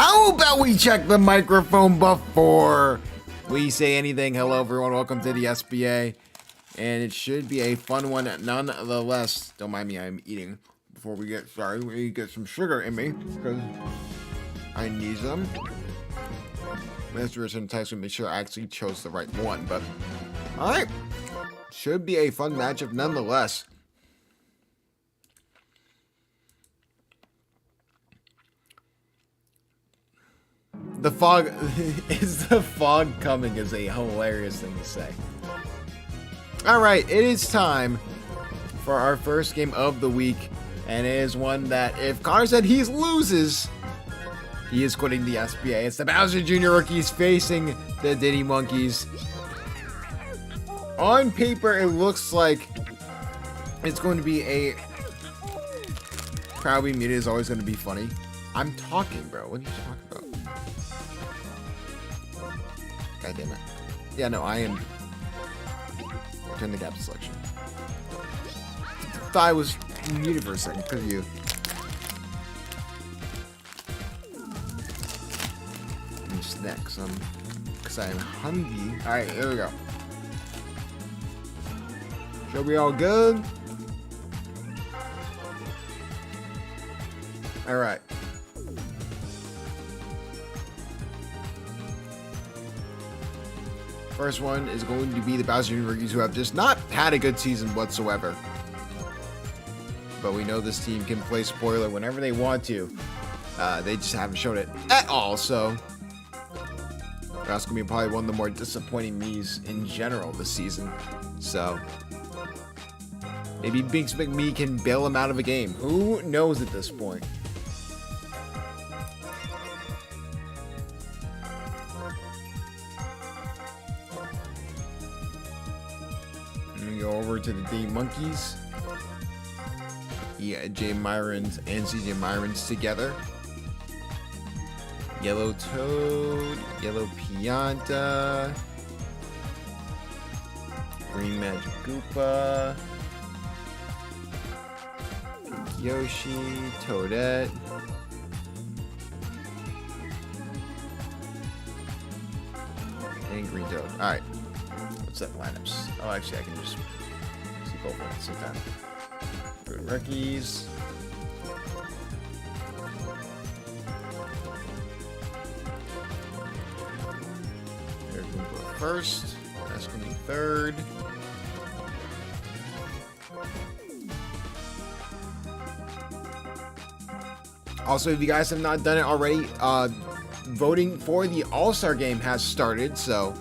How about we check the microphone before we say anything? Hello, everyone. Welcome to the SBA. And it should be a fun one nonetheless. Don't mind me, I'm eating before we get started. We get some sugar in me because I need them. Mr. Richard text to make sure I actually chose the right one, but alright. Should be a fun matchup nonetheless. The fog is the fog coming is a hilarious thing to say. Alright, it is time for our first game of the week, and it is one that if Connor said he loses, he is quitting the SBA. It's the Bowser Jr. Rookies facing the Diddy Monkeys. On paper, it looks like it's going to be a... Probably media is always going to be funny. I'm talking, bro. What are you talking about? God damn it. Yeah, no, I am... Turn the gap to selection. Thought I was muted for a second because of you. Snacks, because I am hungry. All right, there we go. Should be all good. All right. First one is going to be the Bowser Jr. Rookies, who have just not had a good season whatsoever. But we know this team can play spoiler whenever they want to. They just haven't shown it at all, so... That's going to be probably one of the more disappointing me's in general this season. So, maybe Binks McMee can bail him out of a game. Who knows at this point? I'm going to go over to the D Monkeys. Yeah, Jay Myrons and CJ Myrons together. Yellow Toad, Yellow Pianta, Green Magic Koopa, Yoshi, Toadette, and Green Toad. Alright, what's that lineups? Oh, actually, I can just skip over it at the same time. Good rookies. First, that's going to be third. Also, if you guys have not done it already, voting for the All-Star game has started, so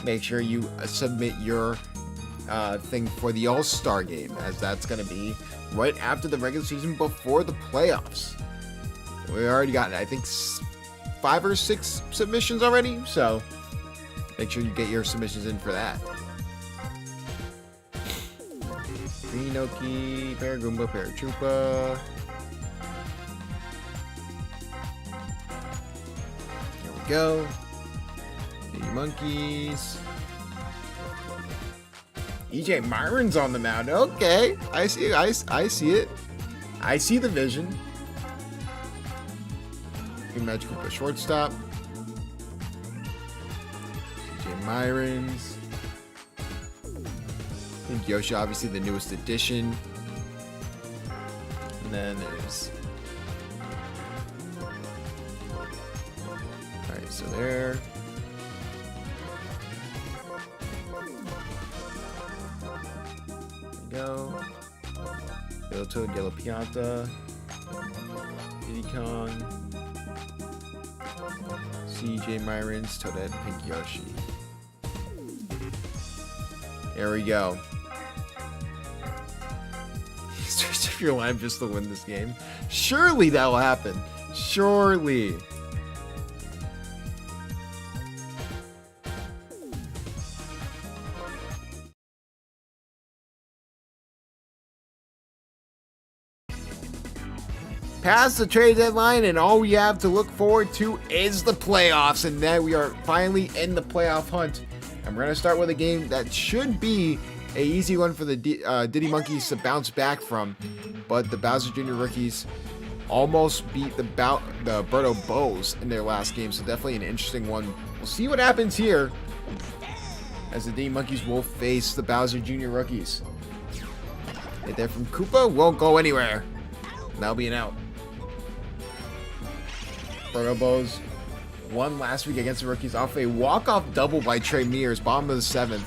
make sure you submit your thing for the All-Star game, as that's going to be right after the regular season before the playoffs. We already got, I think, 5 or 6 submissions already, so... Make sure you get your submissions in for that. Inoki, Paragoomba, Paratroopa. There we go. The Monkeys. EJ Myron's on the mound. Okay, I see. I see it. I see the vision. Magic Koopa shortstop. Myrons. I think Yoshi, obviously the newest addition. And then there's... Alright, so there. There we go. Yellow Toad, Yellow Pianta. Diddy Kong. CJ Myrons, Toadette, Pink Yoshi. There we go. Switch up your line just to win this game. Surely that will happen. Surely. Past the trade deadline, and all we have to look forward to is the playoffs, and then we are finally in the playoff hunt. And we're going to start with a game that should be an easy one for the Diddy Monkeys to bounce back from, but the Bowser Jr. Rookies almost beat the Berto Bows in their last game, so definitely an interesting one. We'll see what happens here as the Diddy Monkeys will face the Bowser Jr. Rookies. Hit there from Koopa, won't go anywhere. That'll be an out. Berto Bows won last week against the Rookies off a walk-off double by Trey Mears, bottom of the 7th.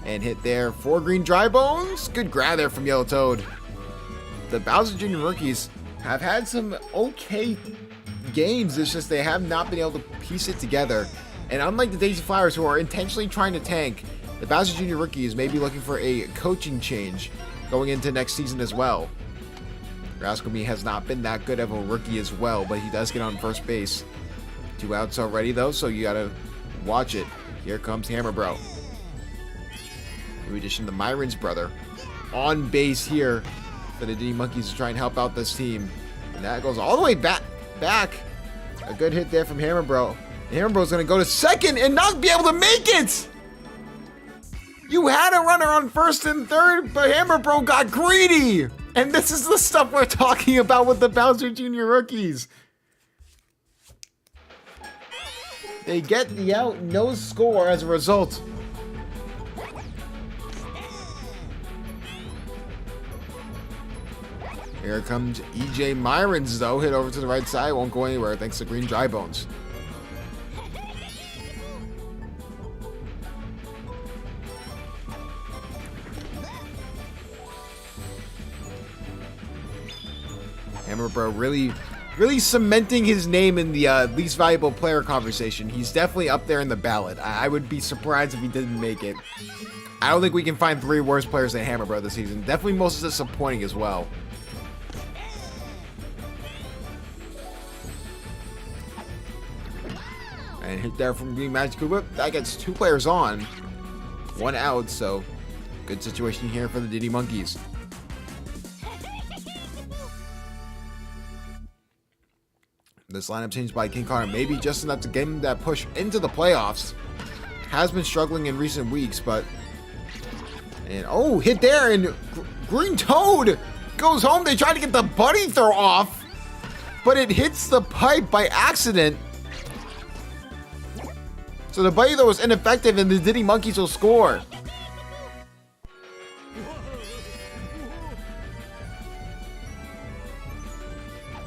And hit there for Green Dry Bones. Good grab there from Yellow Toad. The Bowser Jr. Rookies have had some okay games. It's just they have not been able to piece it together. And unlike the Daisy Flowers, who are intentionally trying to tank, the Bowser Jr. Rookies may be looking for a coaching change going into next season as well. Rascal Me has not been that good of a rookie as well, but he does get on first base. 2 outs already though, so you gotta watch it. Here comes Hammer Bro. New addition to Myron's brother. On base here for the Diddy Monkeys to try and help out this team. And that goes all the way back. A good hit there from Hammer Bro. Hammer Bro's gonna go to second and not be able to make it! You had a runner on first and third, but Hammer Bro got greedy! And this is the stuff we're talking about with the Bowser Jr. Rookies. They get the out, no score as a result. Here comes EJ Myrons, though. Hit over to the right side. Won't go anywhere thanks to Green Dry Bones. Hammer Bro really cementing his name in the least valuable player conversation. He's definitely up there in the ballot. I would be surprised if he didn't make it. I don't think we can find 3 worse players than Hammer Bro this season. Definitely most disappointing as well. And hit there from Green Magic Koopa. That gets 2 players on. 1 out, so good situation here for the Diddy Monkeys. This lineup changed by King Connor, maybe just enough to get him that push into the playoffs. Has been struggling in recent weeks, but... And, oh, hit there, and Green Toad goes home. They try to get the buddy throw off, but it hits the pipe by accident. So the buddy throw was ineffective, and the Diddy Monkeys will score.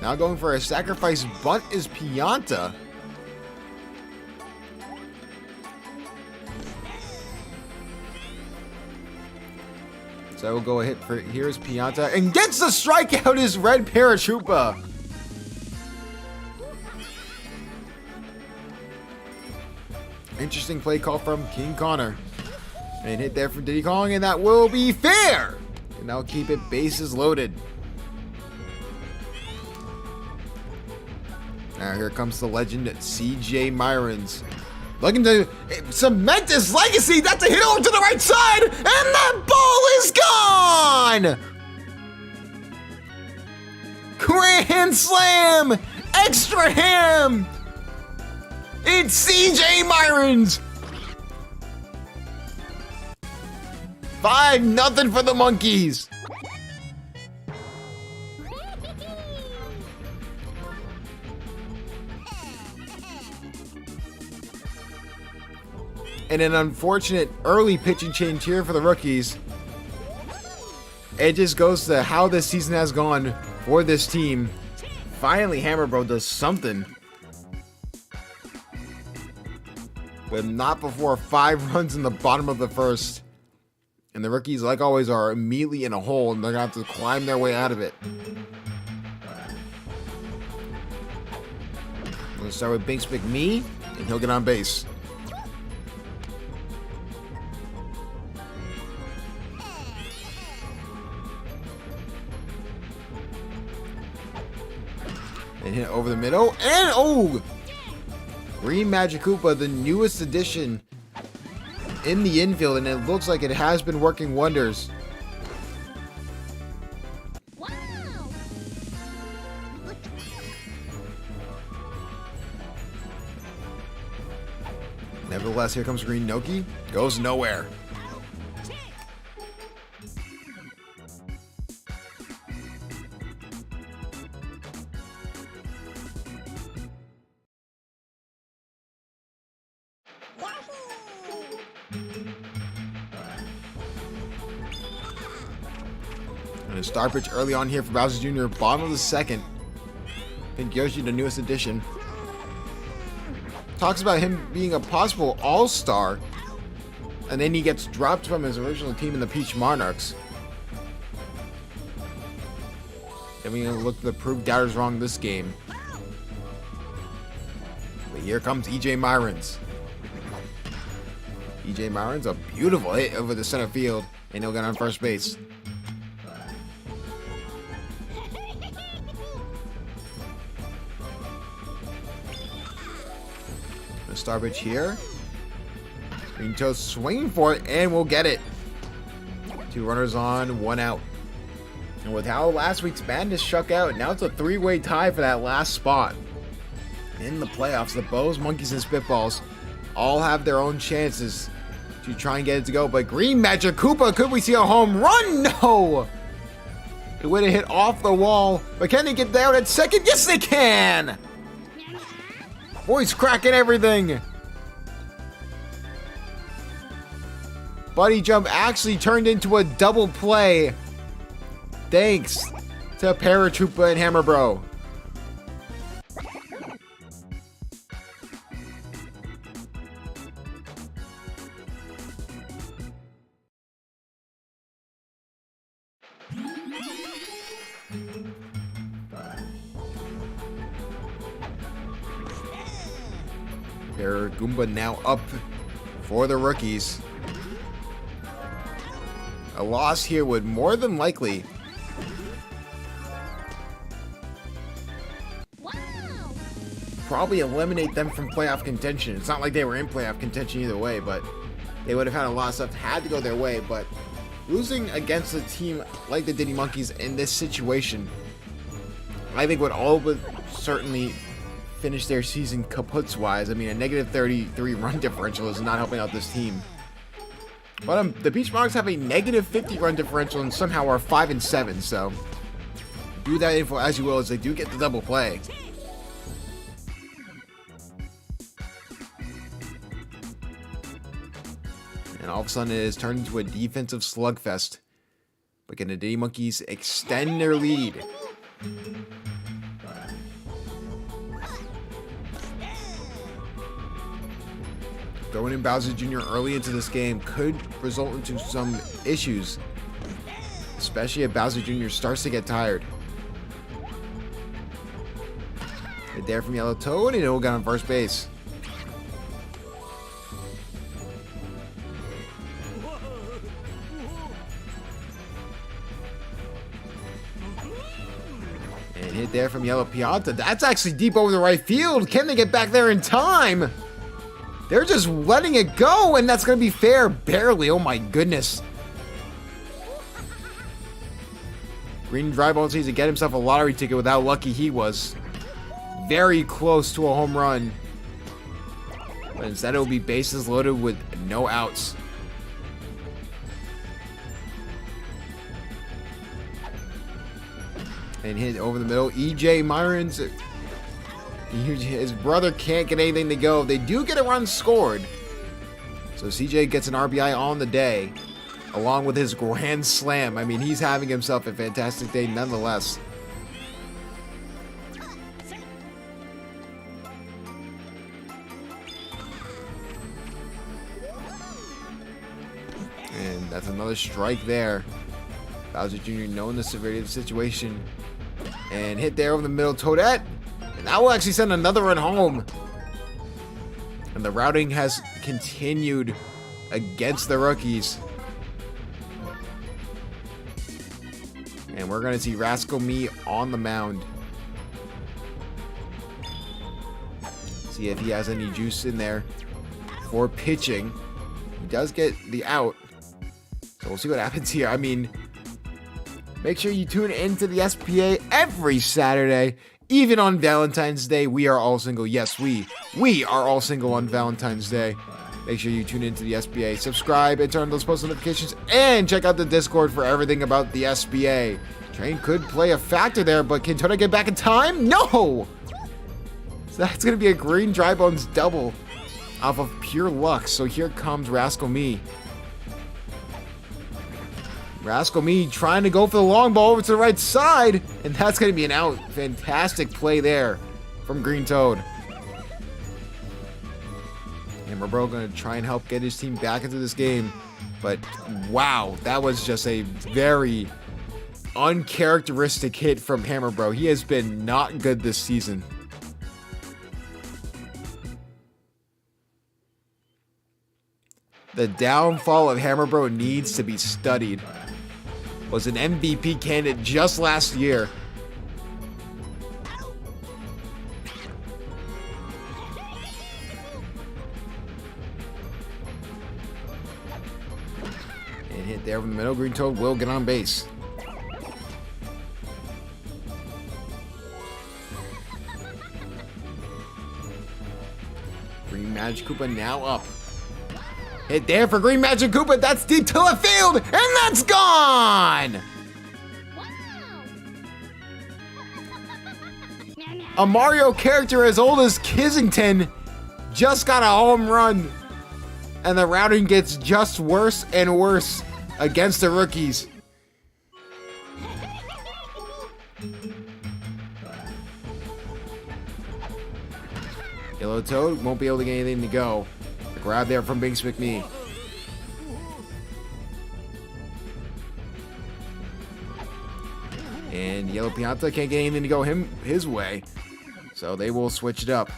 Now going for a sacrifice bunt is Pianta. So we'll go a hit for, here's Pianta, and gets the strikeout is Red Paratroopa. Interesting play call from King Connor. And hit there from Diddy Kong, and that will be fair. And that'll keep it bases loaded. Now here comes the legend CJ Myrons. Looking to cement his legacy. That's a hit over to the right side. And that ball is gone. Grand slam. Extra ham. It's CJ Myrons. 5-0 for the Monkeys. And an unfortunate early pitching change here for the Rookies. It just goes to how this season has gone for this team. Finally, Hammer Bro does something. But not before 5 runs in the bottom of the first. And the Rookies, like always, are immediately in a hole, and they're going to have to climb their way out of it. We're going to start with Binks McMee, and he'll get on base. And hit over the middle, and oh! Green Magic Koopa, the newest addition in the infield, and it looks like it has been working wonders. Wow. Nevertheless, here comes Green Noki. Goes nowhere. And a star pitch early on here for Bowser Jr. Bottom of the second. Pink Yoshi, the newest addition. Talks about him being a possible all-star. And then he gets dropped from his original team in the Peach Monarchs. Then we're going to look to prove doubters wrong this game. But here comes EJ Myrons. EJ Myrons, a beautiful hit over the center field. And he'll get on first base. The star pitch here. Green Toast swinging for it, and we'll get it. 2 runners on, 1 out. And with how last week's Madness shook out, now it's a 3-way tie for that last spot. In the playoffs, the Bows, Monkeys, and Spitballs all have their own chances to try and get it to go. But Green Magic Koopa, could we see a home run? No! It would have hit off the wall. But can they get down at second? Yes, they can! Voice cracking everything. Buddy Jump actually turned into a double play. Thanks to Paratroopa and Hammer Bro. Goomba now up for the rookies. A loss here would more than likely probably eliminate them from playoff contention. It's not like they were in playoff contention either way, but they would have had a lot of stuff had to go their way. But losing against a team like the Diddy Monkeys in this situation, I think would all but certainly finish their season kaputs-wise. I mean, a negative 33 run differential is not helping out this team. But the Peach Monarchs have a negative 50 run differential and somehow are 5-7. So do that info as you will, as they do get the double play. And all of a sudden it has turned into a defensive slugfest. But can the Diddy Monkeys extend their lead? Throwing in Bowser Jr. early into this game could result into some issues, especially if Bowser Jr. starts to get tired. Right there from Yellow Toad, and it'll get on first base. And hit there from Yellow Pianta. That's actually deep over the right field. Can they get back there in time? They're just letting it go, and that's going to be fair. Barely. Oh, my goodness. Green dry ball needs to get himself a lottery ticket with how lucky he was. Very close to a home run. But instead, it will be bases loaded with no outs. And hit over the middle. EJ Myrons. His brother can't get anything to go. They do get a run scored. So CJ gets an RBI on the day, along with his grand slam. I mean, he's having himself a fantastic day nonetheless. And that's another strike there. Bowser Jr. knowing the severity of the situation. And hit there over the middle. Toadette. And that will actually send another run home. And the routing has continued against the rookies. And we're going to see Rascal Me on the mound. See if he has any juice in there for pitching. He does get the out. So we'll see what happens here. I mean, make sure you tune into the SBA every Saturday. Even on Valentine's Day, we are all single. Yes, we are all single on Valentine's Day. Make sure you tune into the SBA. Subscribe and turn on those post notifications. And check out the Discord for everything about the SBA. Train could play a factor there, but can Toda get back in time? No! So that's going to be a Green Dry Bones double. off of pure luck. So here comes Rascal Me. Rascal Me trying to go for the long ball over to the right side. And that's going to be an out. Fantastic play there from Green Toad. Hammer Bro going to try and help get his team back into this game. But wow, that was just a very uncharacteristic hit from Hammer Bro. He has been not good this season. The downfall of Hammer Bro needs to be studied. Was an MVP candidate just last year. And hit there from the middle. Green Toad will get on base. Green Magic Koopa now up. Hit there for Green Magic Koopa. That's deep to left field, and that's gone! A Mario character as old as Kissington just got a home run. And the routing gets just worse and worse against the rookies. Yellow Toad won't be able to get anything to go. The grab there from Binks McMee. And Yellow Pianta can't get anything to go his way. So they will switch it up.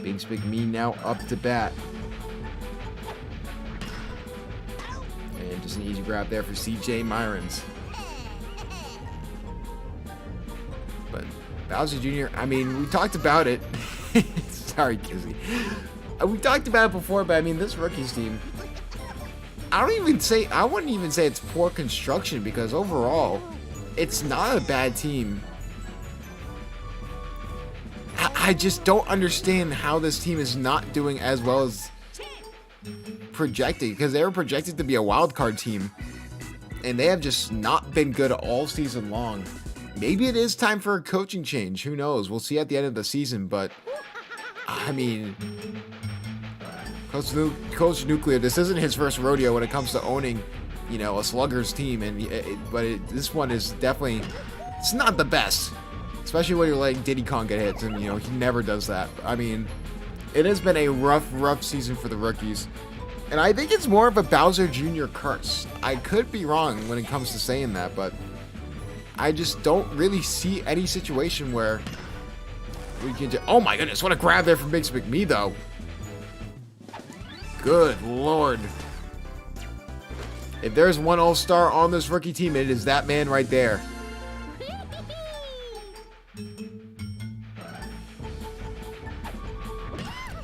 Binks McMee now up to bat. And just an easy grab there for CJ Myrons. But Bowser Jr., I mean, we talked about it. Sorry, Kizzy. We talked about it before, but I mean, this rookies team, I wouldn't even say it's poor construction, because overall, it's not a bad team. I just don't understand how this team is not doing as well as projected, because they were projected to be a wild card team, and they have just not been good all season long. Maybe it is time for a coaching change. Who knows? We'll see at the end of the season, but I mean, Coach Nuclear, this isn't his first rodeo when it comes to owning, you know, a Sluggers team, and this one is definitely, it's not the best, especially when you're letting Diddy Kong get hits, and you know he never does that. I mean, it has been a rough season for the rookies, and I think it's more of a Bowser Jr. curse. I could be wrong when it comes to saying that, but I just don't really see any situation where we can just, oh my goodness, what a grab there from Binks McMee, though. Good Lord. If there's one all-star on this rookie team, it is that man right there.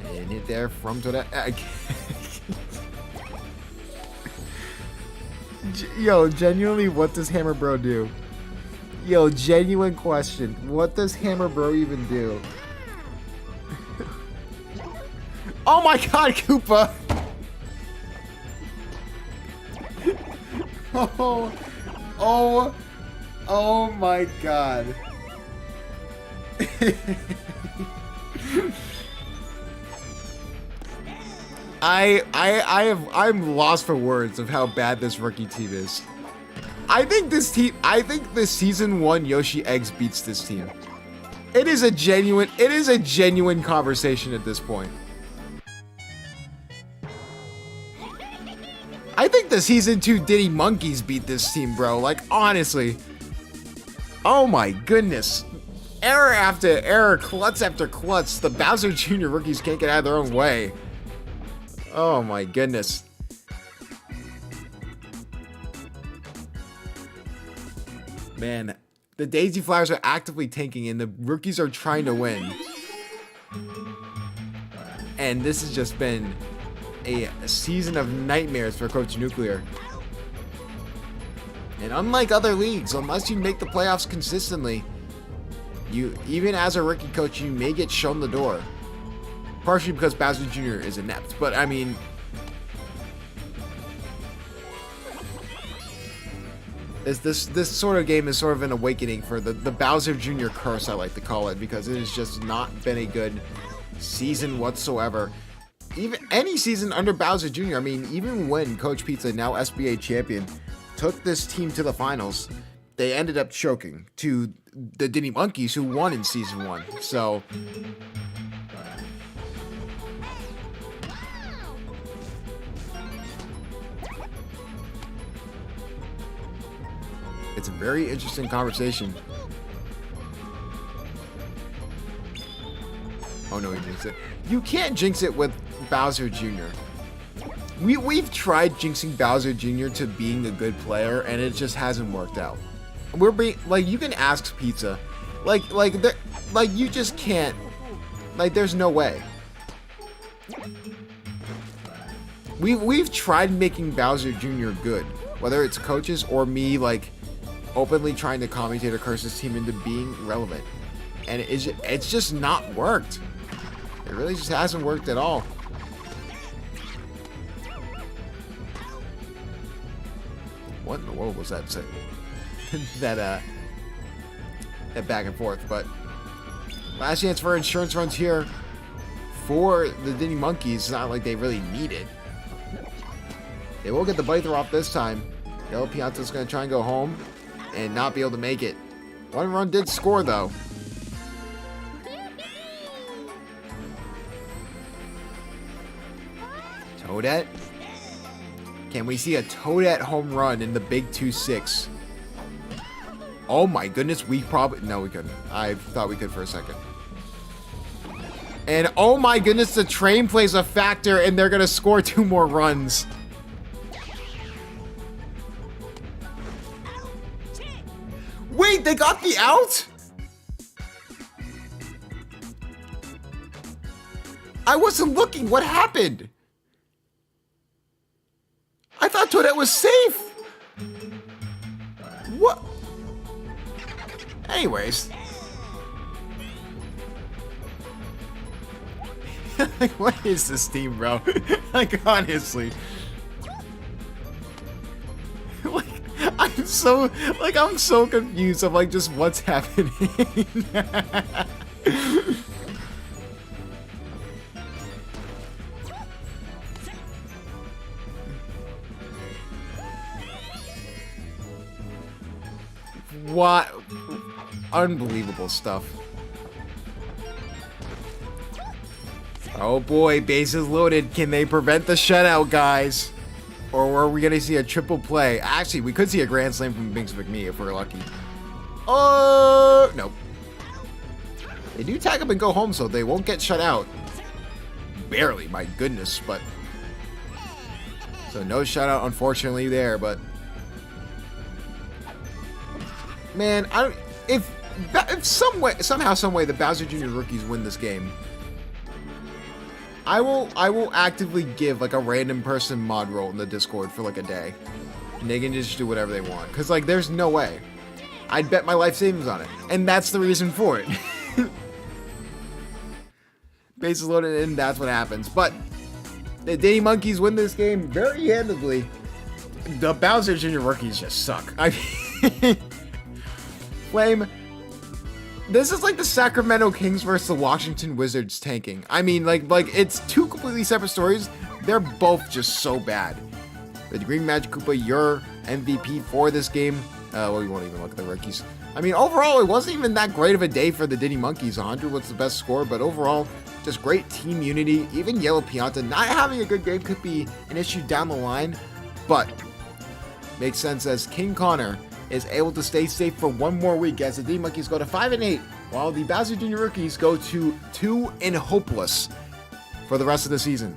And hit there from Toadette. Yo, genuinely, what does Hammer Bro do? Yo, genuine question. What does Hammer Bro even do? Oh my god, Koopa! Oh my god. I'm lost for words of how bad this rookie team is. I think the season 1 Yoshi Eggs beats this team. It is a genuine conversation at this point. I think the season 2 Diddy Monkeys beat this team, bro. Like, honestly. Oh my goodness. Error after error, klutz after klutz. The Bowser Jr. rookies can't get out of their own way. Oh my goodness. Man, the Daisy Flowers are actively tanking and the rookies are trying to win. And this has just been a season of nightmares for Coach Nuclear. And unlike other leagues, unless you make the playoffs consistently, even as a rookie coach, you may get shown the door. Partially because Bowser Jr. is inept, but I mean, This sort of game is sort of an awakening for the Bowser Jr. curse, I like to call it, because it has just not been a good season whatsoever. Even any season under Bowser Jr. I mean, even when Coach Pizza, now SBA champion, took this team to the finals, they ended up choking to the Diddy Monkeys, who won in season 1. So it's a very interesting conversation. Oh no, he jinxed it. You can't jinx it with Bowser Jr. We've tried jinxing Bowser Jr. to being a good player, and it just hasn't worked out. We're being like, you can ask Pizza, like you just can't. Like, there's no way. We've tried making Bowser Jr. good, whether it's coaches or me, like openly trying to commentate or curse his team into being relevant, and it's just not worked. It really just hasn't worked at all. What in the world was that? that back and forth. But last chance for insurance runs here for the Diddy Monkeys. It's not like they really need it. They will get the bite throw off this time. Yellow Pianta's going to try and go home and not be able to make it. One run did score, though. Toadette? Can we see a Toadette home run in the big 2-6? Oh my goodness, we probably... No, we couldn't. I thought we could for a second. And oh my goodness, the train plays a factor and they're going to score 2 more runs. Wait, they got the out? I wasn't looking. What happened? I thought Toadette was safe. What? Anyways. Like, what is this team, bro? Like, honestly. Like, I'm so confused. I'm like, just what's happening? What? Unbelievable stuff. Oh boy, bases loaded. Can they prevent the shutout, guys? Or are we going to see a triple play? Actually, we could see a grand slam from Binks McMee if we're lucky. Oh, nope. They do tag up and go home, so they won't get shut out. Barely, my goodness, but... So no shutout, unfortunately, there, but... Man, if somehow, some way, the Bowser Jr. rookies win this game, I will actively give like a random person mod role in the Discord for like a day, and they can just do whatever they want. Cause like there's no way. I'd bet my life savings on it, and that's the reason for it. Bases loaded, and that's what happens. But the Diddy Monkeys win this game very handedly. The Bowser Jr. rookies just suck. I mean, Flame. This is like the Sacramento Kings versus the Washington Wizards tanking. I mean, like it's 2 completely separate stories. They're both just so bad. The Green Magic Koopa, your MVP for this game. Well, we won't even look at the rookies. I mean, overall, it wasn't even that great of a day for the Diddy Monkeys. 100 was the best score, but overall, just great team unity. Even Yellow Pianta not having a good game could be an issue down the line, but makes sense as King Connor is able to stay safe for 1 more week as the Diddy Monkeys go to 5-8, while the Bowser Jr. rookies go to 2 and hopeless for the rest of the season.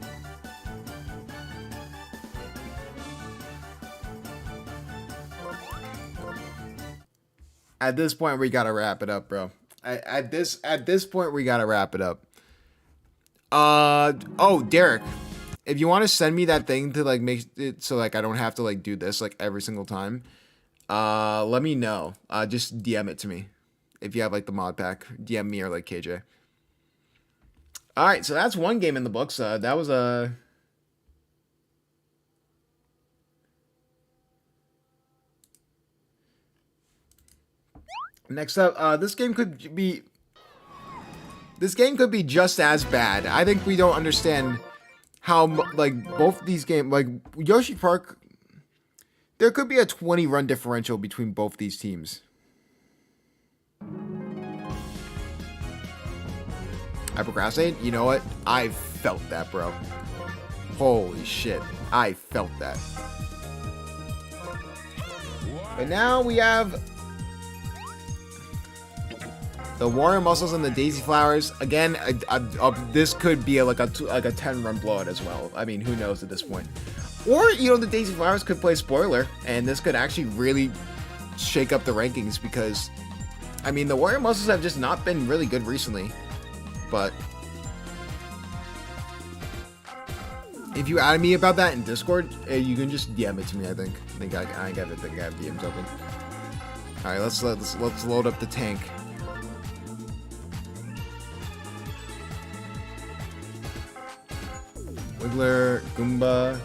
At this point, we gotta wrap it up, bro. At this point, we gotta wrap it up. Oh, Derek, if you want to send me that thing to like make it so like I don't have to like do this like every single time, let me know. Just DM it to me if you have like the mod pack. DM me or like KJ. All right, so that's one game in the books. That was a. Next up, this game could be just as bad. I think we don't understand how like both these games, like Yoshi Park, there could be a 20 run differential between both these teams. I procrastinate? You know what? I felt that, bro. Holy shit. I felt that. But now we have the Warrior Muscles and the Daisy Flowers. Again, this could be like a 10-run blowout as well. I mean, who knows at this point. Or, you know, the Daisy Flowers could play spoiler, and this could actually really shake up the rankings because, I mean, the Warrior Muscles have just not been really good recently. But if you add me about that in Discord, you can just DM it to me. I think I have DMs open. All right, let's load up the tank. Wiggler, Goomba,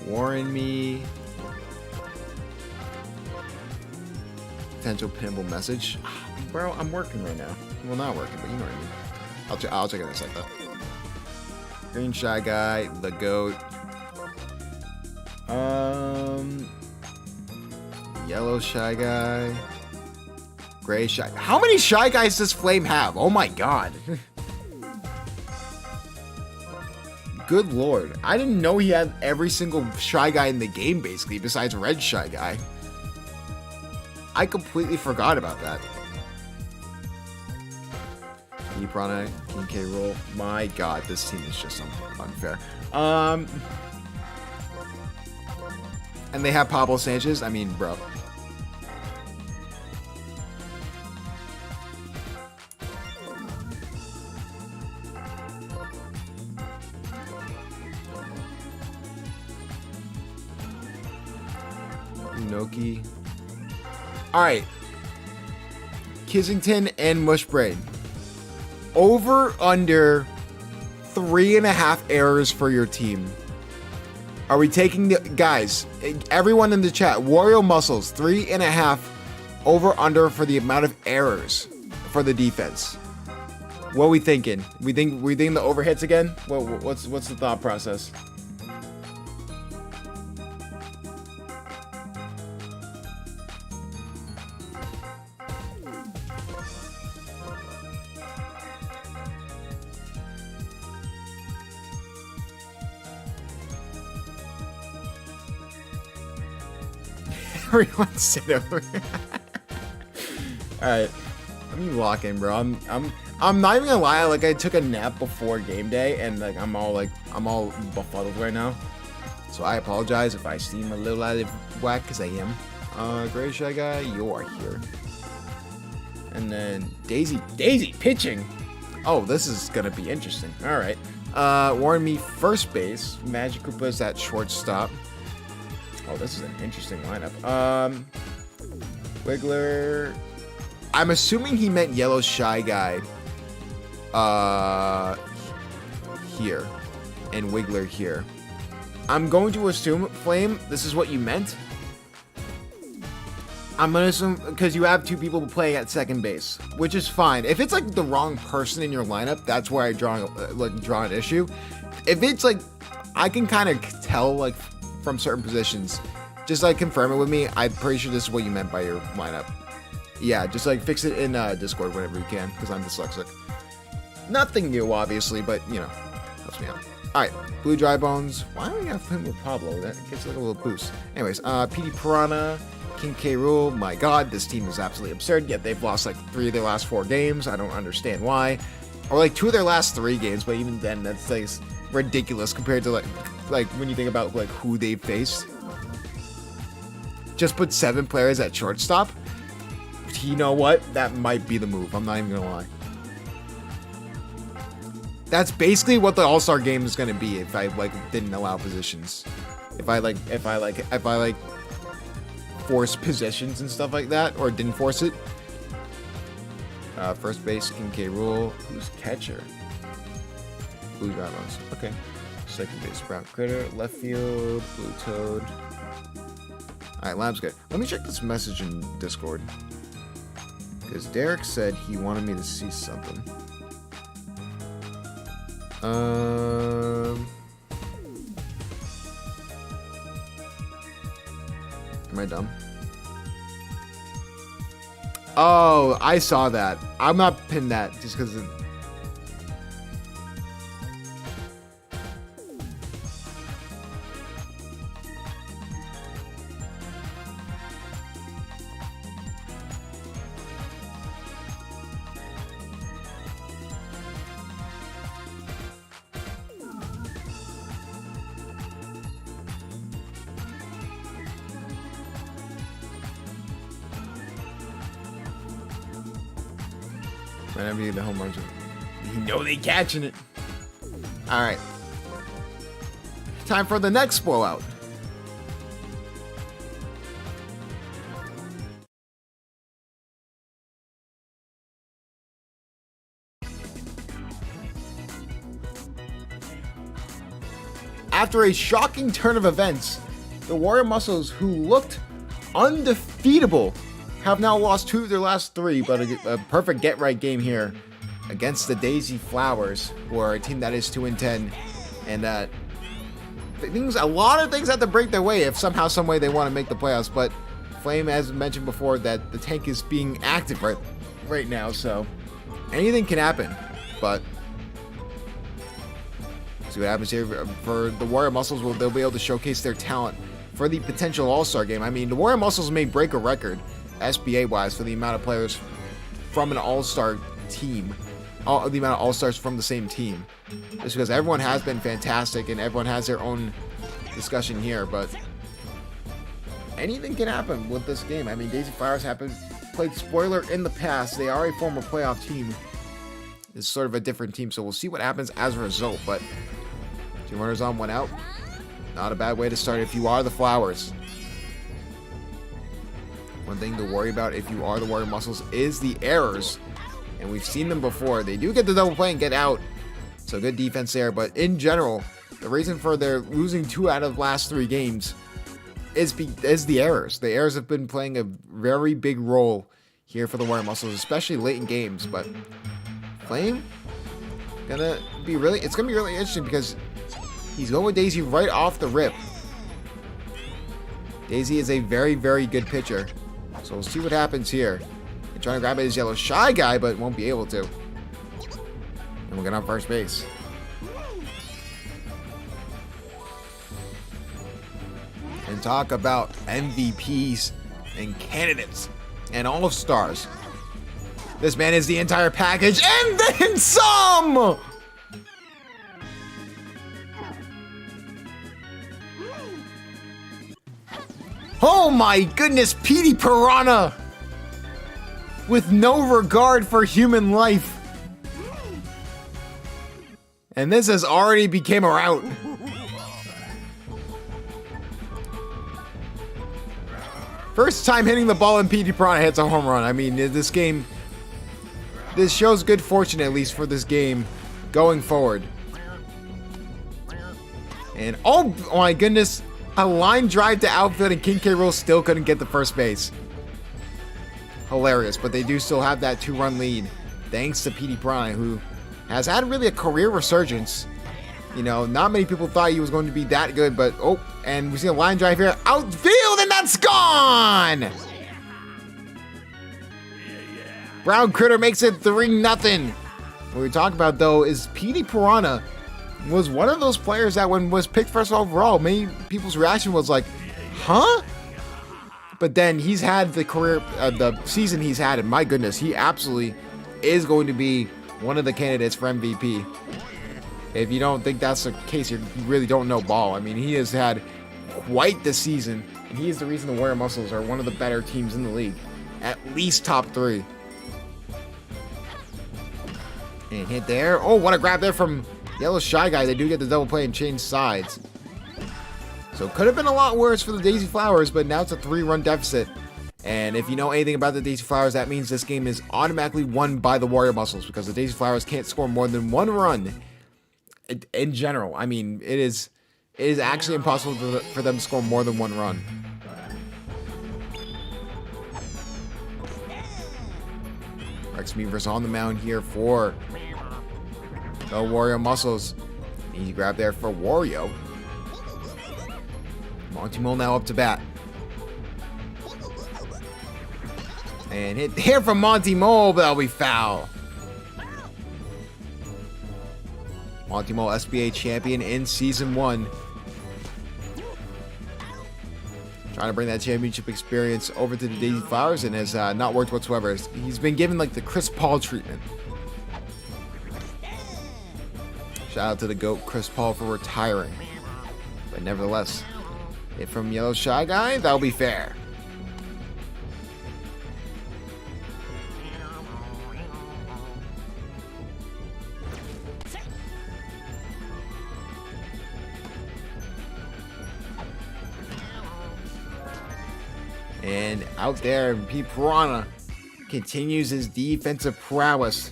Warren Me, potential pinnable message. Bro, I'm working right now. Well, not working, but you know what I mean. I'll check it in a sec though. Green Shy Guy, the Goat. Yellow Shy Guy. Gray Shy. How many Shy Guys does Flame have? Oh my god. Good lord. I didn't know he had every single Shy Guy in the game, basically, besides Red Shy Guy. I completely forgot about that. Piranha, King K. Rool. My god, this team is just unfair. And they have Pablo Sanchez. I mean, bro. Inoki. Alright. Kissington and Mushbraid. Over under 3.5 errors for your team. Are we taking the guys? Everyone in the chat. Wario Muscles 3.5 over under for the amount of errors for the defense. What are we thinking? We think the overhits again? What's the thought process? Everyone sit over. All right, let me lock in, bro. I'm not even gonna lie. Like, I took a nap before game day, and like I'm all befuddled right now. So I apologize if I seem a little out of whack, because I am. Gray Shy Guy, you are here. And then Daisy pitching. Oh, this is gonna be interesting. All right. Warren Me first base. Magic Koopa's at shortstop. Oh, this is an interesting lineup. Wiggler. I'm assuming he meant Yellow Shy Guy. Here. And Wiggler here. I'm going to assume, Flame, this is what you meant. I'm going to assume, because you have two people playing at second base, which is fine. If it's like the wrong person in your lineup, that's where I draw an issue. If it's like, I can kind of tell, like, from certain positions, just like confirm it with me. I'm pretty sure this is what you meant by your lineup. Yeah, just like fix it in Discord whenever you can, because I'm dyslexic. Nothing new, obviously, but you know, helps me out. All right, Blue Dry Bones. Why don't we have him with Pablo? That gets like a little boost. Anyways, PD Piranha, King K. Rool. My God, this team is absolutely absurd. Yet they've lost like 3 of their last 4 games. I don't understand why, or like 2 of their last 3 games. But even then, that's like ridiculous compared to like when you think about like who they've faced. Just put 7 players at shortstop. You know what? That might be the move. I'm not even gonna lie. That's basically what the All-Star game is gonna be if I like didn't allow positions. If I force positions and stuff like that, or didn't force it. First base, King K. Rool. Who's catcher? Blue Dry Bones. Okay. Second base, Brown Critter. Left field, Blue Toad. Alright, Lab's good. Let me check this message in Discord. Because Derek said he wanted me to see something. Am I dumb? Oh, I saw that. I'm not pinned that just because it... Whenever you get the home runs, you know they catching it. All right. Time for the next blowout. After a shocking turn of events, the Warrior Muscles, who looked undefeatable, have now lost 2 of their last 3, but a perfect get-right game here against the Daisy Flowers, who are a team that is 2-10, and a lot of things have to break their way if somehow, some way they want to make the playoffs. But Flame, as mentioned before, that the tank is being active right now, so anything can happen. But see what happens here for the Warrior Muscles. They'll be able to showcase their talent for the potential All-Star game. I mean, the Warrior Muscles may break a record SBA wise for the amount of players from an all-star team, the amount of all-stars from the same team, just because everyone has been fantastic and everyone has their own discussion here. But anything can happen with this game. I mean, Daisy Flowers played spoiler in the past. They are a former playoff team. It's sort of a different team, so we'll see what happens as a result. But 2 runners on, 1 out, not a bad way to start if you are the Flowers. One thing to worry about if you are the Warrior Muscles is the errors. And we've seen them before. They do get the double play and get out. So good defense there. But in general, the reason for their losing 2 out of the last 3 games is the errors. The errors have been playing a very big role here for the Warrior Muscles, especially late in games. But Flame, it's gonna be really interesting because he's going with Daisy right off the rip. Daisy is a very, very good pitcher. So we'll see what happens here. They're trying to grab his yellow shy guy, but won't be able to. And we'll get on first base. And talk about MVPs and candidates and all-stars. This man is the entire package and then some! Oh my goodness, Petey Piranha! With no regard for human life. And this has already became a rout. First time hitting the ball and Petey Piranha hits a home run. I mean, this shows good fortune, at least for this game, going forward. And oh my goodness, a line drive to outfield and King K. Rool still couldn't get the first base. Hilarious, but they do still have that 2-run lead thanks to Petey Piranha, who has had really a career resurgence. You know, not many people thought he was going to be that good, but oh, and we see a line drive here, outfield, and that's gone! Brown Critter makes it 3-0. What we talk about, though, is Petey Piranha was one of those players that when was picked first overall, many people's reaction was like, huh? But then he's had the career, the season he's had, and my goodness, he absolutely is going to be one of the candidates for MVP. If you don't think that's the case, you really don't know ball. I mean, he has had quite the season, and he is the reason the Warrior Muscles are one of the better teams in the league. At least top 3. And hit there. Oh, what a grab there from Yellow Shy Guy. They do get the double play and change sides. So it could have been a lot worse for the Daisy Flowers, but now it's a 3-run deficit. And if you know anything about the Daisy Flowers, that means this game is automatically won by the Warrior Muscles, because the Daisy Flowers can't score more than 1 run in general. I mean, it is actually impossible for them to score more than 1 run. Rex Meaver's on the mound here for the Wario Muscles. Easy grab there for Wario. Monty Mole now up to bat. And hit here from Monty Mole, but that'll be foul. Monty Mole, SBA champion in Season 1. Trying to bring that championship experience over to the Daisy Flowers and has not worked whatsoever. He's been given like the Chris Paul treatment. Shout out to the GOAT Chris Paul for retiring. But nevertheless, hit from Yellow Shy Guy, that'll be fair. And out there, Pete Piranha continues his defensive prowess.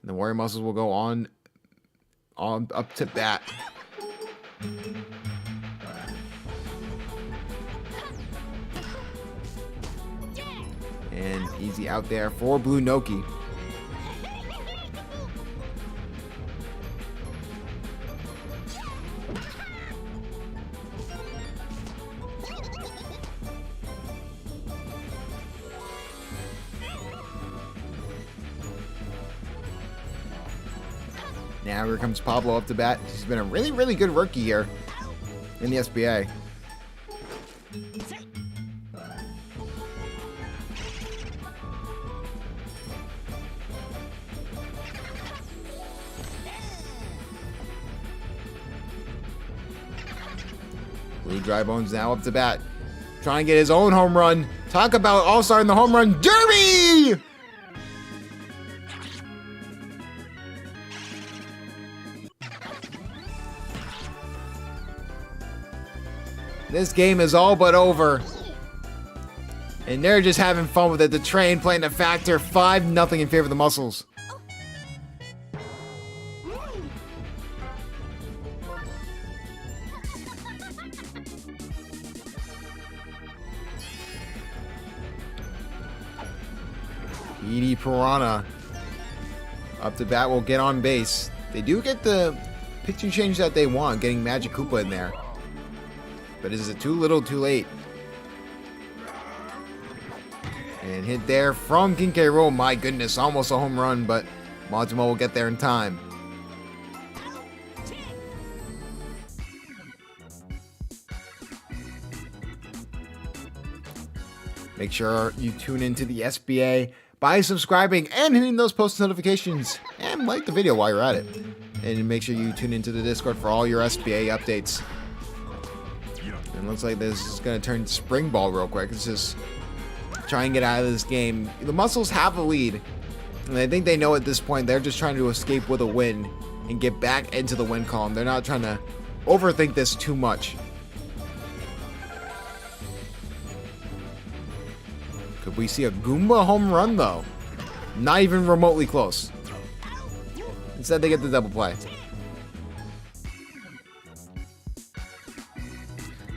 The Warrior Muscles will go on up to bat. And easy out there for Blue Noki. Now here comes Pablo up to bat. He's been a really, really good rookie here in the SBA. Blue Dry Bones now up to bat. Trying to get his own home run. Talk about all-star in the home run derby! This game is all but over. And they're just having fun with it. The train playing the factor 5-0 in favor of the Muscles. Edie Piranha up to bat will get on base. They do get the pitching change that they want, getting Magic Koopa in there. But is it too little, too late? And hit there from King K. Rool. My goodness, almost a home run, but Monty Mole will get there in time. Make sure you tune into the SBA by subscribing and hitting those post notifications. And like the video while you're at it. And make sure you tune into the Discord for all your SBA updates. And looks like this is going to turn spring ball real quick. Let's just try and get out of this game. The Muscles have a lead. And I think they know at this point they're just trying to escape with a win and get back into the win column. They're not trying to overthink this too much. Could we see a Goomba home run though? Not even remotely close. Instead they get the double play.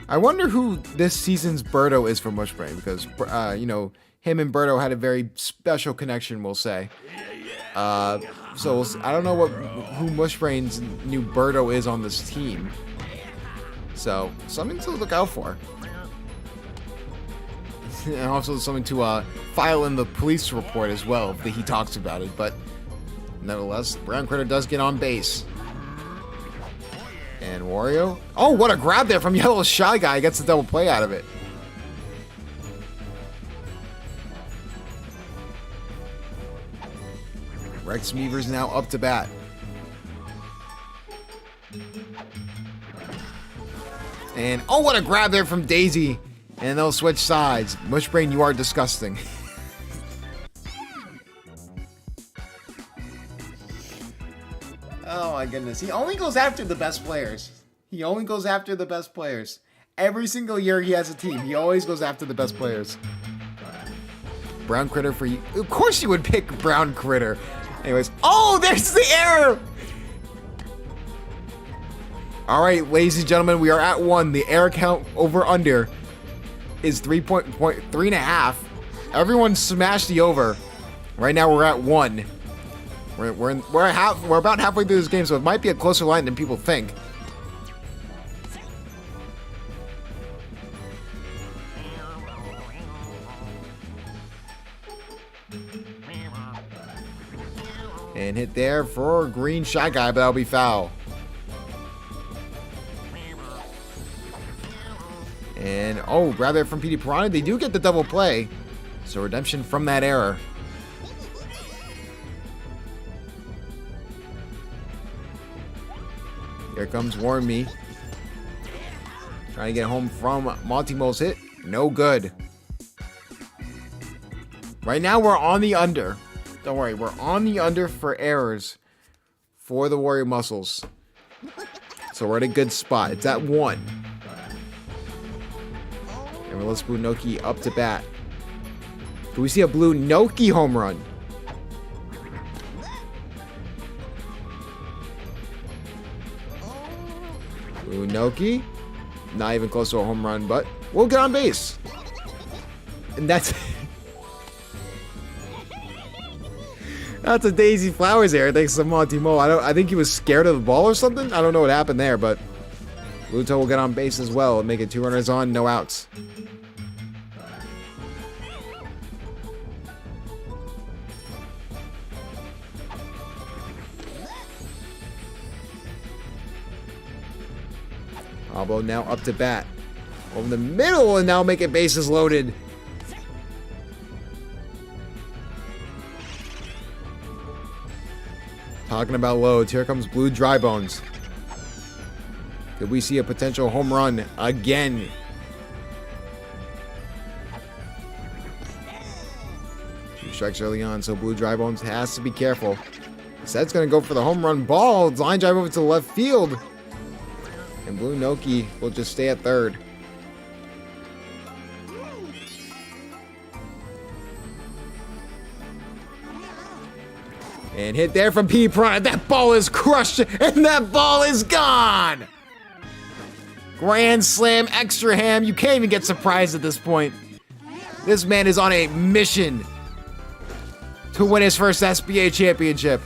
I wonder who this season's Birdo is for Mushbrain, because, you know, him and Birdo had a very special connection, we'll say. So I don't know who Mushbrain's new Birdo is on this team. So, something to look out for. And also something to file in the police report as well, if he talks about it. But, nevertheless, Brown Critter does get on base. And Wario. Oh, what a grab there from Yellow Shy Guy. Gets the double play out of it. Rex Meaver's now up to bat. And oh, what a grab there from Daisy. And they'll switch sides. Mushbrain, you are disgusting. Oh my goodness. He only goes after the best players. He only goes after the best players. Every single year he has a team, he always goes after the best players. Brown Critter for you. Of course you would pick Brown Critter. Anyways. Oh, there's the error! Alright, ladies and gentlemen, we are at 1. The error count over under is 3.3.5. Everyone smashed the over. Right now we're at 1. We're about halfway through this game, so it might be a closer line than people think. And hit there for green shot guy, but that'll be foul. And, oh, grab it from PD Piranha. They do get the double play. So redemption from that error. Here comes Warren Me. Trying to get home from Monty Mole's hit. No good. Right now we're on the under. Don't worry, we're on the under for errors for the Warrior Muscles. So we're at a good spot. It's at 1. And let's Blue Noki up to bat. Can we see a Blue Noki home run? Blue Noki. Not even close to a home run, but we'll get on base. And that's... That's a Daisy Flowers error thanks to Monty Mole. I think he was scared of the ball or something. I don't know what happened there, but Luto will get on base as well and make it 2 runners on, no outs. Pablo now up to bat. Over the middle and now make it bases loaded. Talking about loads, here comes Blue Dry Bones. Could we see a potential home run again? Two strikes early on, so Blue Dry Bones has to be careful. Set's going to go for the home run ball. Line drive over to the left field. And Blue Noki will just stay at third. And hit there from P. Prime. That ball is crushed, and that ball is gone! Grand slam, extra ham. You can't even get surprised at this point. This man is on a mission to win his first SBA championship.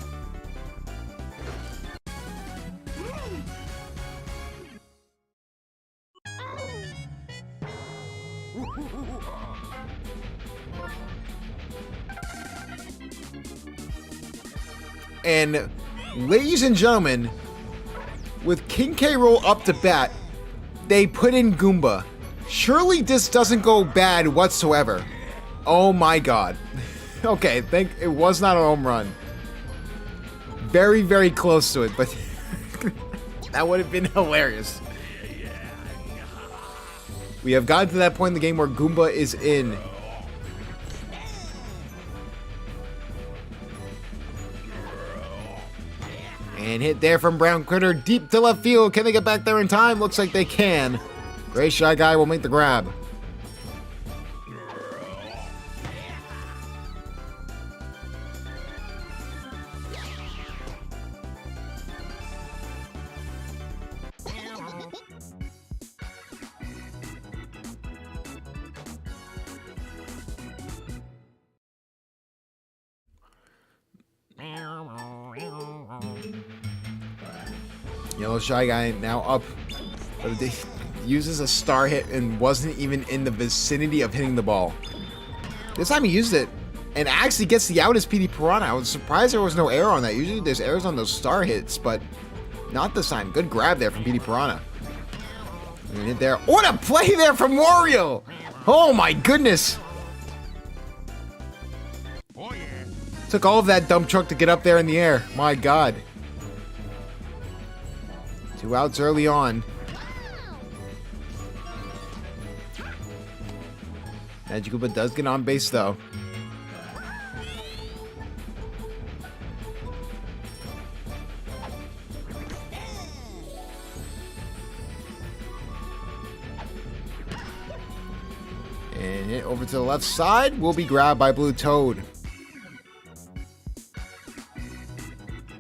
And ladies and gentlemen, with King K. Rool up to bat, they put in Goomba. Surely this doesn't go bad whatsoever. Oh my god. Okay, think it was not a home run. Very, very close to it, but that would have been hilarious. We have gotten to that point in the game where Goomba is in. And hit there from Brown Critter deep to left field. Can they get back there in time? Looks like they can. Gray Shy Guy will make the grab. Yellow Shy Guy now up, but he uses a star hit and wasn't even in the vicinity of hitting the ball. This time he used it and actually gets the out as PD Piranha. I was surprised there was no error on that. Usually there's errors on those star hits, but not this time. Good grab there from PD Piranha. And hit there. What a play there from Wario! Oh my goodness! Took all of that dump truck to get up there in the air. My god. 2 outs early on. Magikoopa does get on base though. And hit over to the left side will be grabbed by Blue Toad.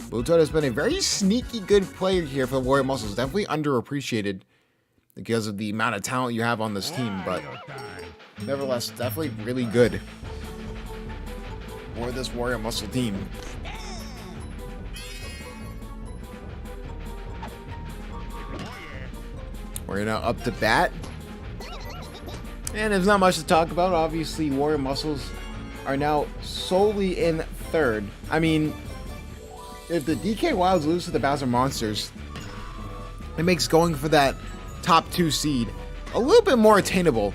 Blue Toad has been a very sneaky good player here for the Warrior Muscles. Definitely underappreciated because of the amount of talent you have on this team, but nevertheless, definitely really good for this Warrior Muscle team. We're now up to bat. And there's not much to talk about. Obviously, Warrior Muscles are now solely in third. I mean, if the DK Wilds lose to the Bowser Monsters, it makes going for that top 2 seed a little bit more attainable.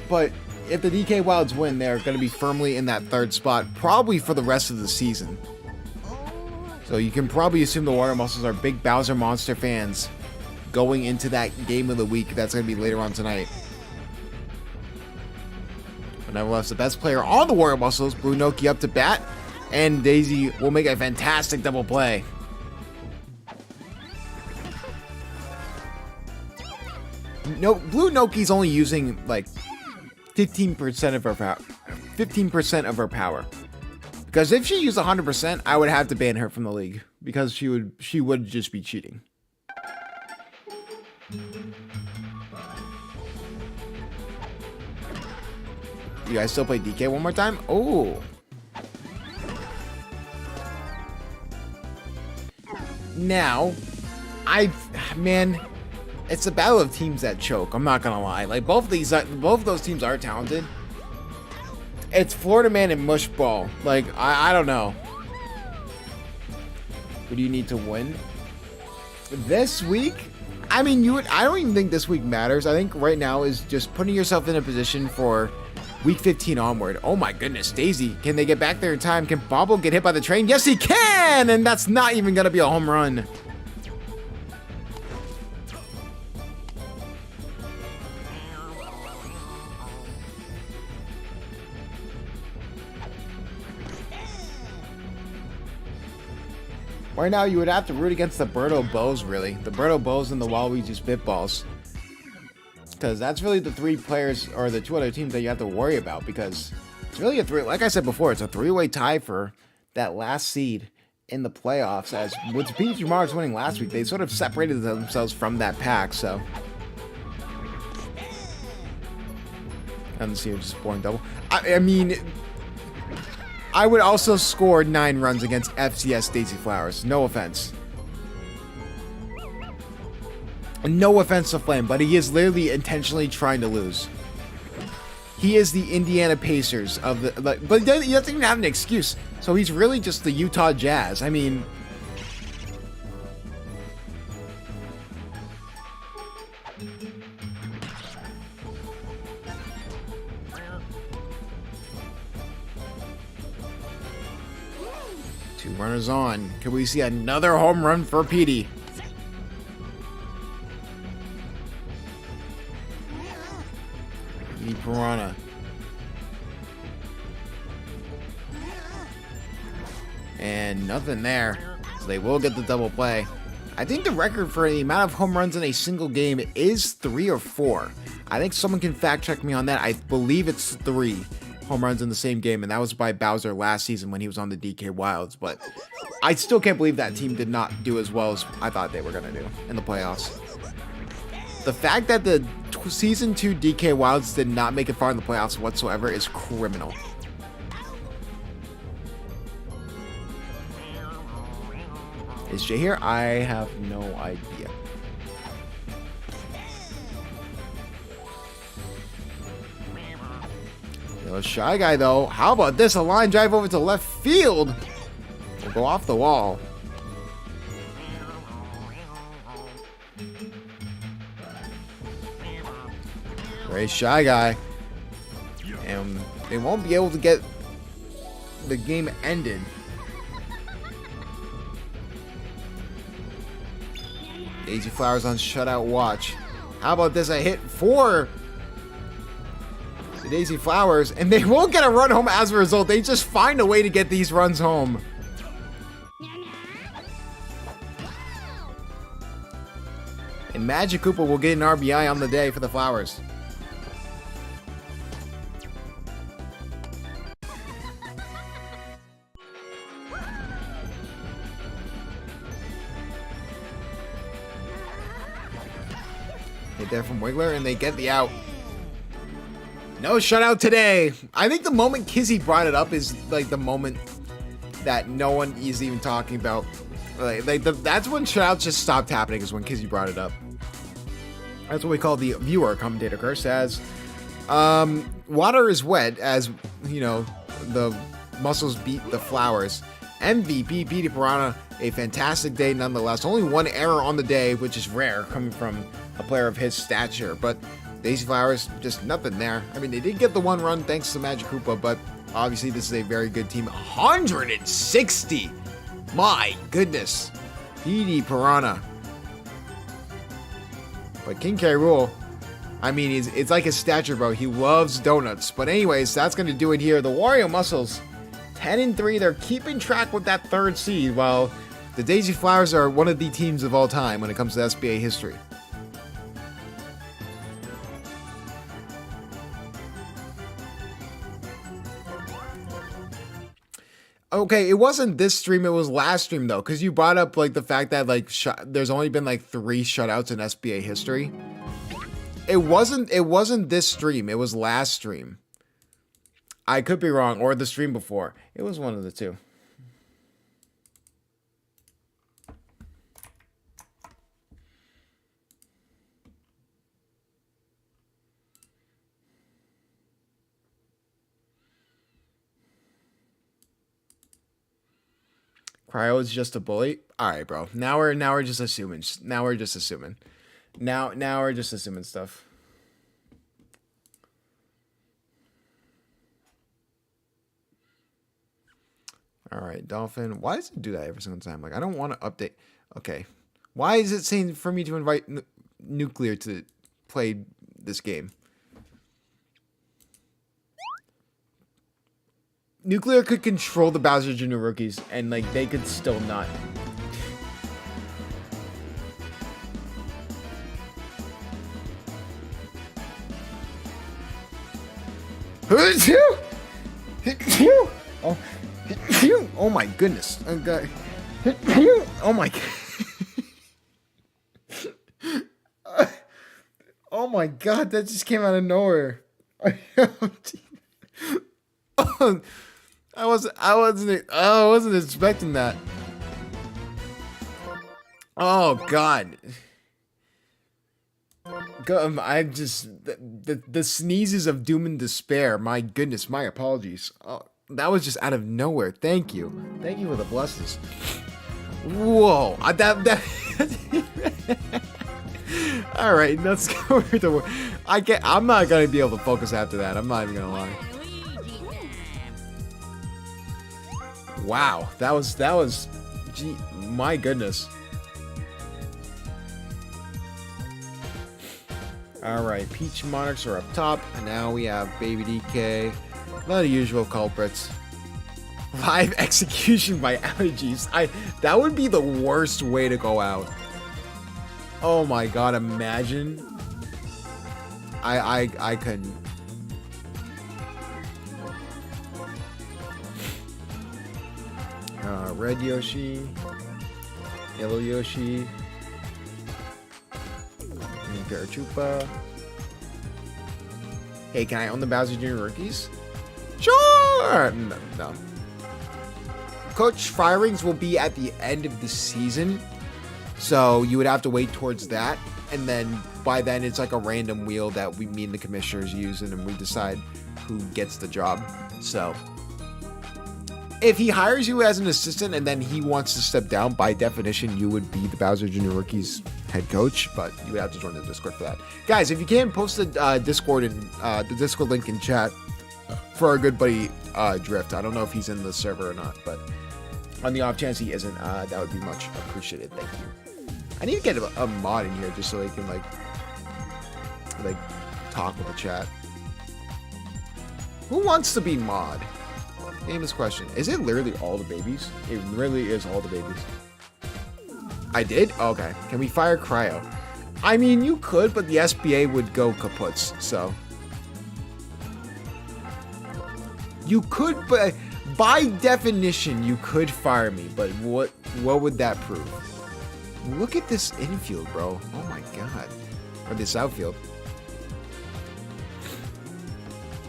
But if the DK Wilds win, they're going to be firmly in that third spot, probably for the rest of the season. So you can probably assume the Warrior Muscles are big Bowser Monster fans going into that game of the week that's going to be later on tonight. But nevertheless, the best player on the Warrior Muscles, Blue Noki, up to bat, and Daisy will make a fantastic double play. No, Blue Noki's only using like 15% of her power. 15% of her power. Because if she used 100%, I would have to ban her from the league because she would just be cheating. You guys still play DK one more time? Oh. Now, man, it's a battle of teams that choke. I'm not gonna lie. Like both of those teams are talented. It's Florida Man and Mushball. Like I don't know. Who do you need to win this week? I mean, I don't even think this week matters. I think right now is just putting yourself in a position for week 15 onward. Oh my goodness, Daisy. Can they get back there in time? Can Bobble get hit by the train? Yes, he can! And that's not even going to be a home run. Right now, you would have to root against the Birdo Bows, really. The Birdo Bows and the Waluigi Spitballs. Because that's really the 3 players, or the 2 other teams that you have to worry about. Because it's really like I said before, it's a 3-way tie for that last seed in the playoffs. As with PG Mars winning last week, they sort of separated themselves from that pack, so. And see, just boring double. I mean, I would also score 9 runs against FCS Daisy Flowers. No offense. No offense to Flame, but he is literally intentionally trying to lose. He is the Indiana Pacers of the... but he doesn't even have an excuse. So he's really just the Utah Jazz. I mean... Two runners on. Can we see another home run for Petey? Piranha. And nothing there. So they will get the double play. I think the record for the amount of home runs in a single game is 3 or 4. I think someone can fact check me on that. I believe it's 3 home runs in the same game, and that was by Bowser last season when he was on the DK Wilds. But I still can't believe that team did not do as well as I thought they were going to do in the playoffs. The fact that the Season 2 DK Wilds did not make it far in the playoffs whatsoever is criminal. Is Jay here? I have no idea. Yo, Shy Guy, though. How about this? A line drive over to left field. We'll go off the wall. Very Shy Guy. And they won't be able to get the game ended. Daisy Flowers on shutout watch. How about this? A hit for the Daisy Flowers, and they won't get a run home as a result. They just find a way to get these runs home. And Magic Koopa will get an RBI on the day for the Flowers. there from Wiggler, and they get the out. No shutout today. I think the moment Kizzy brought it up is like the moment that no one is even talking about. That's when shutouts just stopped happening, is when Kizzy brought it up. That's what we call the viewer commentator curse, as water is wet, as you know, the muscles beat the flowers. MVP Petey Piranha, a fantastic day nonetheless. Only one error on the day, which is rare coming from a player of his stature, but Daisy Flowers, just nothing there. I mean, they did get the one run thanks to Magic Koopa, but obviously this is a very good team. 160! My goodness. Petey Piranha. But King K. Rool, I mean, it's like his stature, bro. He loves donuts. But anyways, that's going to do it here. The Wario Muscles, 10-3. They're keeping track with that third seed, while the Daisy Flowers are one of the teams of all time when it comes to SBA history. Okay, it wasn't this stream, it was last stream though, because you brought up like the fact that like there's only been like 3 shutouts in SBA history. It wasn't this stream, it was last stream. I could be wrong, or the stream before. It was one of the two. Cryo is just a bully. All right, bro. Now we're just assuming. Now we're just assuming stuff. All right, Dolphin. Why does it do that every single time? Like, I don't want to update. Okay. Why is it saying for me to invite Nuclear to play this game? Nuclear could control the Bowser Jr. rookies, and like they could still not. Oh my goodness! Oh my! Oh my God! That just came out of nowhere. I wasn't expecting that. Oh God. I just the sneezes of doom and despair. My goodness, my apologies. Oh, that was just out of nowhere. Thank you for the blessings. Whoa, all right, let's go over to work. I'm not gonna be able to focus after that. I'm not even gonna lie. Wow, that was, gee, my goodness. All right, Peach Monarchs are up top, and now we have Baby DK. Not the usual culprits. Live execution by allergies. That would be the worst way to go out. Oh my God, imagine. I couldn't. Red Yoshi, Yellow Yoshi, Garachupa. Hey, can I own the Bowser Jr. rookies? Sure! No. Coach firings will be at the end of the season, so you would have to wait towards that, and then by then it's like a random wheel that me and the commissioners use, and then we decide who gets the job. So if he hires you as an assistant and then he wants to step down, by definition, you would be the Bowser Jr. Rookies head coach, but you would have to join the Discord for that. Guys, if you can, post the Discord and the Discord link in chat for our good buddy Drift. I don't know if he's in the server or not, but on the off chance he isn't, that would be much appreciated. Thank you. I need to get a mod in here just so they can like talk with the chat. Who wants to be mod? Famous question. Is it literally all the babies? It really is all the babies. I did? Okay. Can we fire Cryo? I mean, you could, but the SBA would go kaputs, so. You could, but by definition, you could fire me, but what would that prove? Look at this infield, bro. Oh my God. Or this outfield.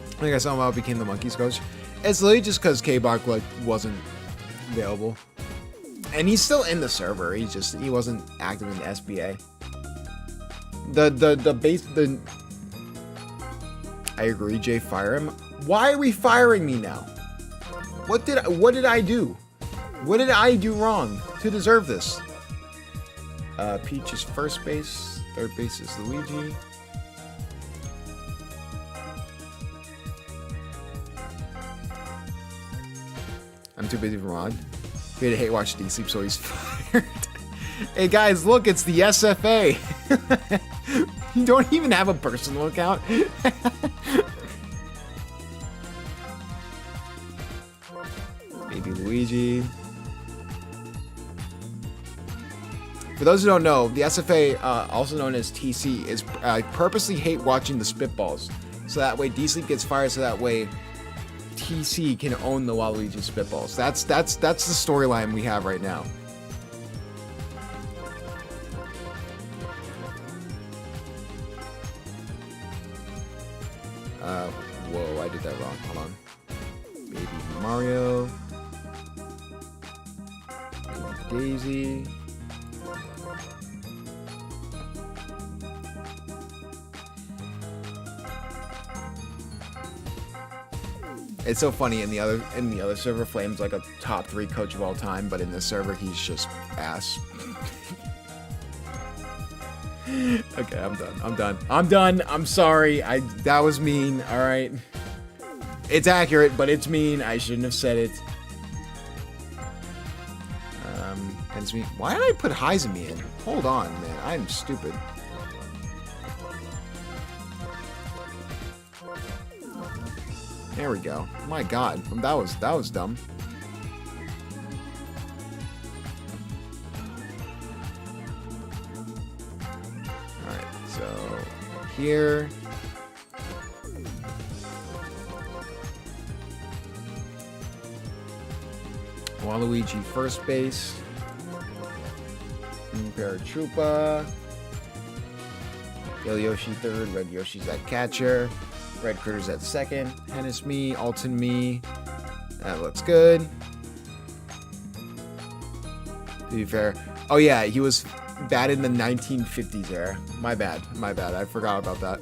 I think I somehow became the Monkeys coach. It's literally just because K-Bach like wasn't available. And he's still in the server. He wasn't active in the SBA. I agree, Jay, fire him. Why are we firing me now? What did I do? What did I do wrong to deserve this? Peach is first base. Third base is Luigi. I'm too busy for mod. He had to hate watch D sleep, so he's fired. Hey guys, look, it's the SFA. You don't even have a personal account. Maybe Luigi. For those who don't know, the SFA, also known as TC, is purposely hate watching the spitballs. So that way D-Sleep gets fired, so that way TC can own the Waluigi spitballs. That's the storyline we have right now. Whoa, I did that wrong. Hold on. Baby Mario. Baby Daisy. It's so funny in the other server, Flame's like a top 3 coach of all time, but in this server he's just ass. Okay, I'm done. I'm sorry. That was mean. All right. It's accurate, but it's mean. I shouldn't have said it. It's me. Why did I put Heizemi in? Hold on, man. I'm stupid. There we go. My God, that was dumb. All right, so here. Waluigi first base. Paratroopa. Yellow Yoshi third. Red Yoshi's at catcher. Red Critter's at second. Hennis me. Alton me. That looks good. To be fair. Oh yeah, he was bad in the 1950s era. My bad. I forgot about that.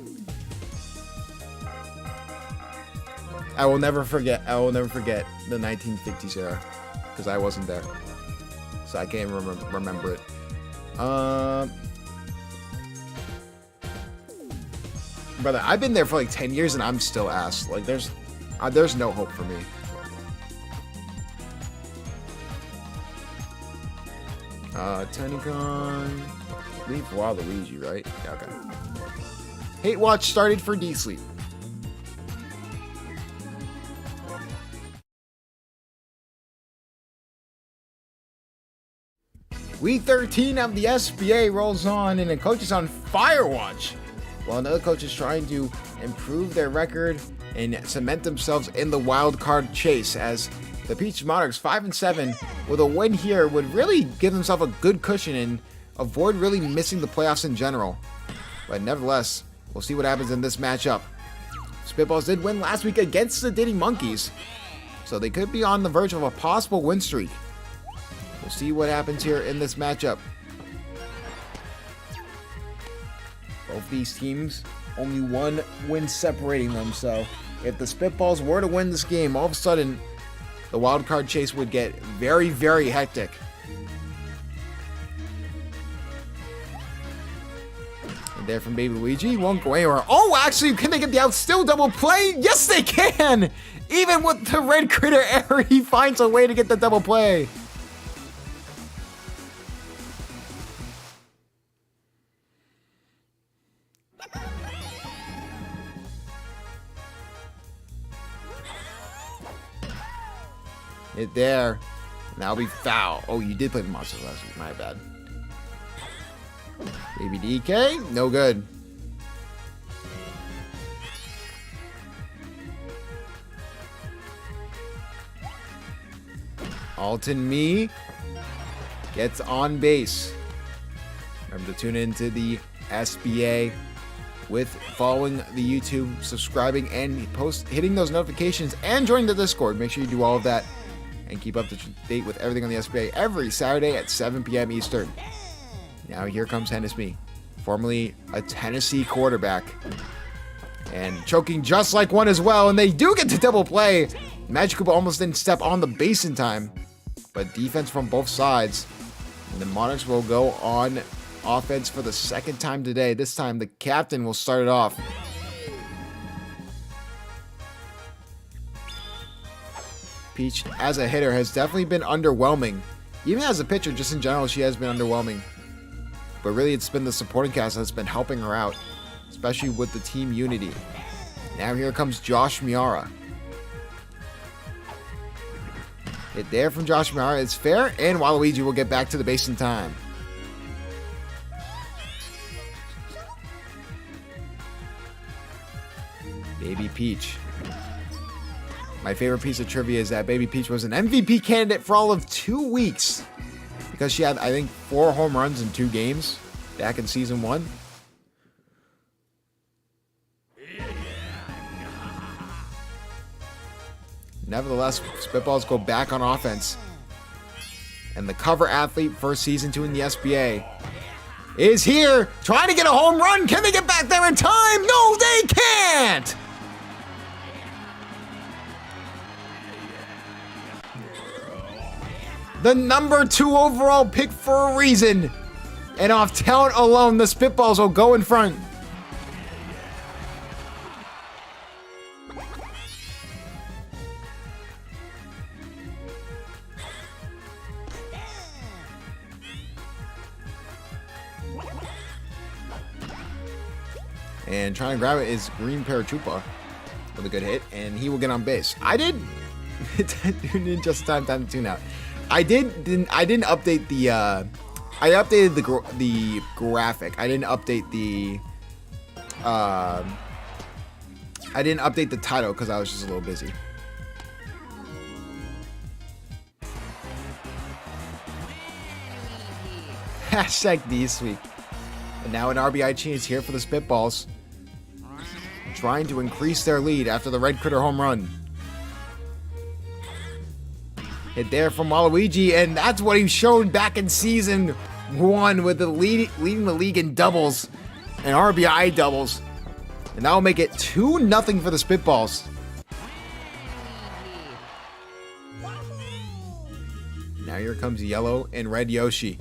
I will never forget the 1950s era. Because I wasn't there. So I can't remember it. Brother, I've been there for like 10 years and I'm still ass. Like, there's no hope for me. Tenicon. Leave Waluigi, right? Yeah, okay. Hate watch started for D-Sleep. Week 13 of the SBA rolls on, and the coach is on fire watch, while another coach is trying to improve their record and cement themselves in the wild card chase, as the Peach Monarchs 5-7 with a win here would really give themselves a good cushion and avoid really missing the playoffs in general. But nevertheless, we'll see what happens in this matchup. Spitballs did win last week against the Diddy Monkeys, so they could be on the verge of a possible win streak. We'll see what happens here in this matchup. Both these teams, only one win separating them, so if the Spitballs were to win this game, all of a sudden, the wild card chase would get very, very hectic. And there from Baby Luigi, won't go anywhere. Oh, actually, can they get the out still double play? Yes, they can! Even with the red critter error, he finds a way to get the double play. Hit there. Now be foul. Oh, you did play the monsters last week. My bad. Baby DK. No good. Alton me gets on base. Remember to tune into the SBA with following the YouTube, subscribing, and hitting those notifications, and joining the Discord. Make sure you do all of that and keep up to date with everything on the SBA every Saturday at 7 p.m. Eastern. Now here comes Hennessy, formerly a Tennessee quarterback, and choking just like one as well, and they do get to double play. Magic Koopa almost didn't step on the base in time, but defense from both sides. And the Monarchs will go on offense for the second time today. This time the captain will start it off. Peach, as a hitter, has definitely been underwhelming. Even as a pitcher, just in general, she has been underwhelming. But really, it's been the supporting cast that's been helping her out, especially with the team unity. Now here comes Josh Miara. Hit there from Josh Miara. It's fair, and Waluigi will get back to the base in time. Baby Peach. My favorite piece of trivia is that Baby Peach was an MVP candidate for all of 2 weeks because she had, I think, 4 home runs in 2 games back in Season 1. Nevertheless, Spitballs go back on offense. And the cover athlete for Season 2 in the SBA is here, trying to get a home run. Can they get back there in time? No, they can't! The number 2 overall pick for a reason. And off talent alone, the Spitballs will go in front. And trying to grab it is Green Paratroopa with a good hit, and he will get on base. I did in just time to tune out. I didn't update the I updated the graphic. I didn't update the title because I was just a little busy. Hashtag D-Sweep. And now an RBI chance here for the Spitballs, trying to increase their lead after the Red Critter home run. Hit there from Waluigi, and that's what he showed back in Season 1 with the leading the league in doubles and RBI doubles. And that will make it 2-0 for the Spitballs. Now here comes Yellow and Red Yoshi.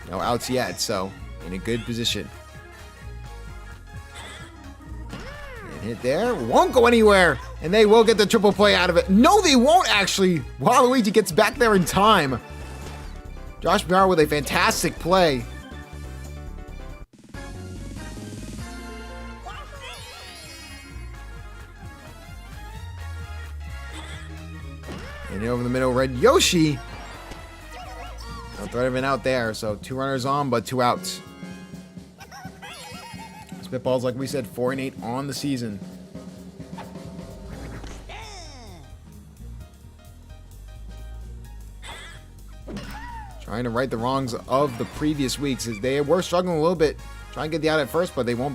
No outs yet, so in a good position. And hit there. Won't go anywhere. And they will get the triple play out of it. No, they won't actually. Waluigi gets back there in time. Josh Miara with a fantastic play. And over the middle, Red Yoshi. No threat of an out there, so 2 runners on, but 2 outs. Spitballs, like we said, 4-8 on the season. Trying to right the wrongs of the previous weeks, as they were struggling a little bit. Trying to get the out at first, but they won't be